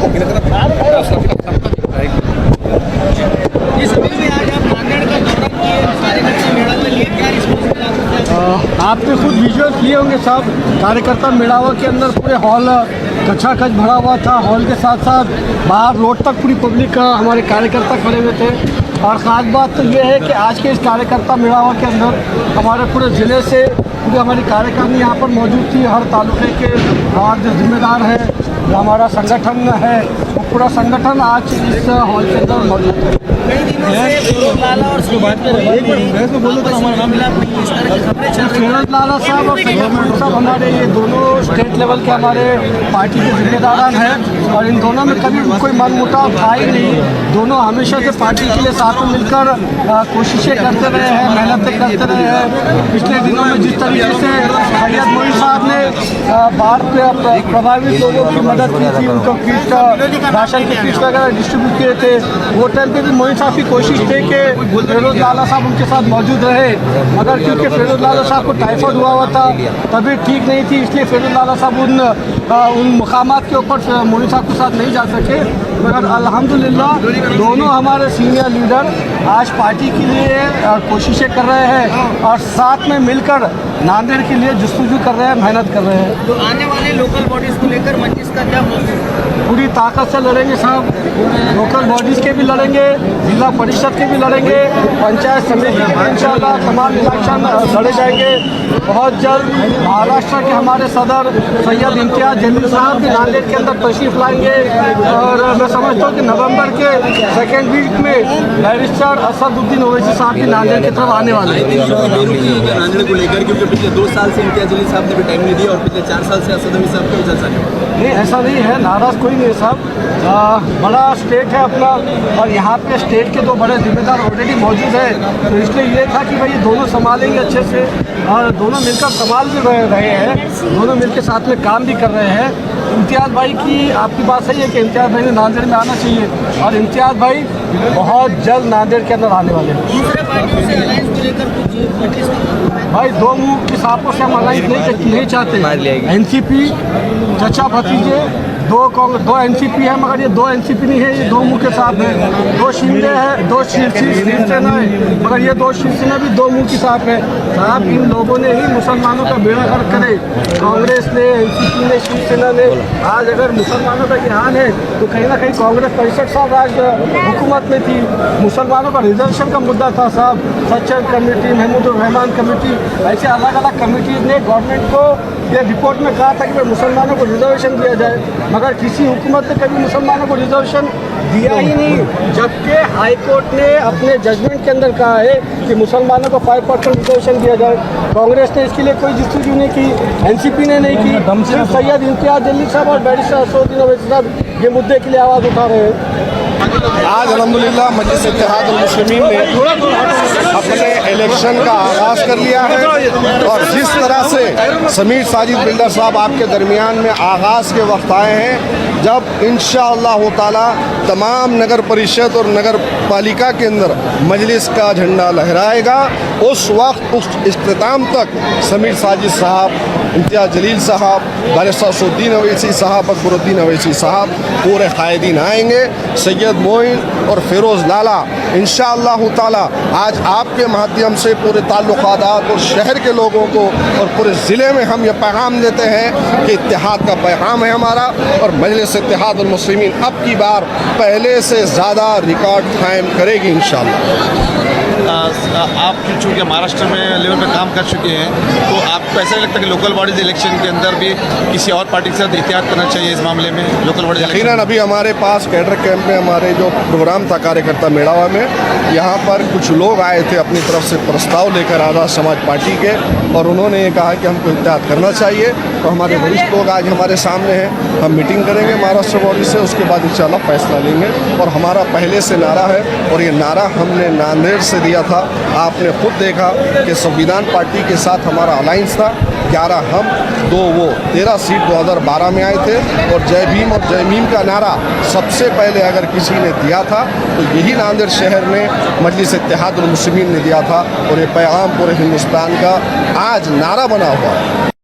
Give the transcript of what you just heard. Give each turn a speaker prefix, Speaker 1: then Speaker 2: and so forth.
Speaker 1: फिरोज लाला
Speaker 2: साहब और सैयद मोइन साहब हमारे ये दोनों स्टेट लेवल के हमारे पार्टी के जिम्मेदार हैं और इन दोनों में कभी कोई मनमुटाव था ही नहीं। दोनों हमेशा से पार्टी के लिए साथ में मिलकर कोशिशें करते रहे हैं, मेहनतें करते रहे हैं। पिछले दिनों में जिस तरीके से सैयद मोइन साहब ने बाढ़ पे प्रभावित लोगों की मदद की थी, उनको किट राशन के किट वगैरह डिस्ट्रीब्यूट किए थे, वो टाइम पे भी मोइन साहब की कोशिश थी कि फिरोज लाला साहब उनके साथ मौजूद रहे। मगर क्योंकि फिरोज लाला साहब को टाइफाइड हुआ था, तबीयत ठीक नहीं थी, इसलिए फिरोज लाला साहब उन मुकामात के ऊपर मोइन साहब के साथ नहीं जा सके। मगर अल्हम्दुलिल्लाह दोनों हमारे सीनियर लीडर आज पार्टी के लिए कोशिशें कर रहे हैं और साथ में मिलकर नांदेड़ के लिए जस्तुजू कर रहे हैं, मेहनत कर रहे हैं।
Speaker 1: तो आने वाले लोकल बॉडीज़ को लेकर मजलिस का क्या
Speaker 2: पूरी ताकत से लड़ेंगे साहब। लोकल बॉडीज़ के भी लड़ेंगे, जिला परिषद के भी लड़ेंगे, पंचायत समिति के भी इंशाल्लाह तमाम इलेक्शन लड़े जाएंगे। बहुत जल्द महाराष्ट्र के हमारे सदर सैयद इम्तियाज़ जलील साहब भी नांदेड़ के अंदर तशरीफ लाएंगे और मैं समझता हूँ कि नवंबर के सेकेंड वीक में बैरिस्टर असदुद्दीन ओवैसी साहब भी नांदेड़ की तरफ आने वाले हैं।
Speaker 3: नांदेड़ को लेकर क्योंकि पिछले 2 साल से इम्तियाज़ जलील साहब ने भी टाइम नहीं दिया और पिछले 4 साल से असद अली साहब का रिजल्ट आने वाला।
Speaker 2: नहीं, ऐसा नहीं है, नाराज़ कोई नहीं है साहब। बड़ा स्टेट है अपना और यहाँ पे स्टेट के 2 बड़े जिम्मेदार ऑलरेडी मौजूद है, तो इसलिए ये था कि भाई ये दोनों संभालेंगे अच्छे से और दोनों मिलकर संभाल भी रहे हैं, दोनों मिलकर साथ में काम भी कर रहे हैं। इम्तियाज़ भाई की आपकी बात सही है कि इम्तियाज़ भाई ने नांदेड़ में आना चाहिए और इम्तियाज़ भाई बहुत जल्द नांदेड़ के अंदर आने वाले हैं।
Speaker 1: दूसरे पार्टियों से अलायंस को लेकर कुछ
Speaker 2: भाई 2 मुंह के सांपों से हम अलायंस नहीं चाहते। एनसीपी चचा भतीजे 2 एनसीपी है, मगर ये 2 एनसीपी नहीं है, ये 2 मुंह के सांप है। 2 शिंदे है, 2 शिवसेना है, मगर ये 2 शिवसेना भी 2 मुंह की सांप है साहब। इन लोगों ने ही मुसलमानों का बेड़ा गर्क करे, कांग्रेस ने, एनसीपी ने, शिवसेना ने। आज अगर मुसलमानों का ये हाल है तो कहीं ना कहीं कांग्रेस 65 साल राज हुकूमत में थी। मुसलमानों का रिजर्वेशन का मुद्दा था साहब, सच्चर कमेटी, महमूदुर रहमान कमेटी, ऐसे अलग अलग कमेटीज ने गवर्नमेंट को ये रिपोर्ट में कहा था कि मुसलमानों को रिजर्वेशन दिया जाए, मगर किसी हुकूमत ने कभी मुसलमानों को रिजर्वेशन दिया ही नहीं। जबकि हाई कोर्ट ने अपने जजमेंट के अंदर कहा है कि मुसलमानों को 5% रिजर्वेशन दिया जाए। कांग्रेस ने इसके लिए कोई जस्तुजू नहीं की, एनसीपी ने नहीं की। सिर्फ सैयद इम्तियाज़ जलील साहब और बैरिस्टर असदुद्दीन ओवैसी साहब ये मुद्दे के लिए आवाज़ उठा रहे हैं।
Speaker 4: आज अल्हम्दुलिल्लाह मजलिस इत्तेहादुल मुस्लिमीन ने अपने इलेक्शन का आगाज़ कर लिया है और जिस तरह से समीर साजिद बिल्डर साहब आपके दरमियान में आगाज़ के वक्त आए हैं, जब इंशाअल्लाह ताला तमाम नगर परिषद और नगर पालिका के अंदर मजलिस का झंडा लहराएगा, उस वक्त उस इख्तिताम तक समीर साजिद साहब, इम्तियाज़ जलील साहब, बैरिस्टर असदुद्दीन ओवैसी साहब, अकबरुद्दीन ओवैसी साहब पूरे कायदीन आएंगे। सैयद मोइन और फिरोज़ लाला इंशाअल्लाह ताला आज आपके माध्यम से पूरे ताल्लुकात और शहर के लोगों को और पूरे ज़िले में हम ये पैगाम देते हैं कि इत्तेहाद का पैगाम है हमारा और मजलिस इत्तेहादुल मुस्लिमीन अब की बार पहले से ज़्यादा रिकॉर्ड कायम करेगी इंशाअल्लाह।
Speaker 3: आप चूँकि महाराष्ट्र में लेवल पे काम कर चुके हैं, तो आपको ऐसा लगता है कि लोकल बॉडीज इलेक्शन के अंदर भी किसी और पार्टी के साथ एहतियात करना चाहिए इस मामले में? लोकल बॉडीज
Speaker 4: यकीनन अभी हमारे पास कैडर कैंप में हमारे जो प्रोग्राम था कार्यकर्ता मेड़ावा में, यहाँ पर कुछ लोग आए थे अपनी तरफ से प्रस्ताव लेकर आज़ाद समाज पार्टी के, और उन्होंने ये कहा कि हमको एहतियात करना चाहिए। तो हमारे वरिष्ठ लोग आज हमारे सामने हैं, हम मीटिंग करेंगे महाराष्ट्र बॉडी से, उसके बाद इंशाल्लाह फैसला लेंगे। और हमारा पहले से नारा है और ये नारा हमने नांदेड़ से दिया था। आपने खुद देखा कि संविधान पार्टी के साथ हमारा अलायंस था, 11 हम 2 वो, 13 सीट 2012 में आए थे और जय भीम और जय मीम का नारा सबसे पहले अगर किसी ने दिया था तो यही नांदेड़ शहर में मजलिस इत्तेहादुल मुस्लिमीन ने दिया था और ये पैगाम पूरे हिंदुस्तान का आज नारा बना हुआ है।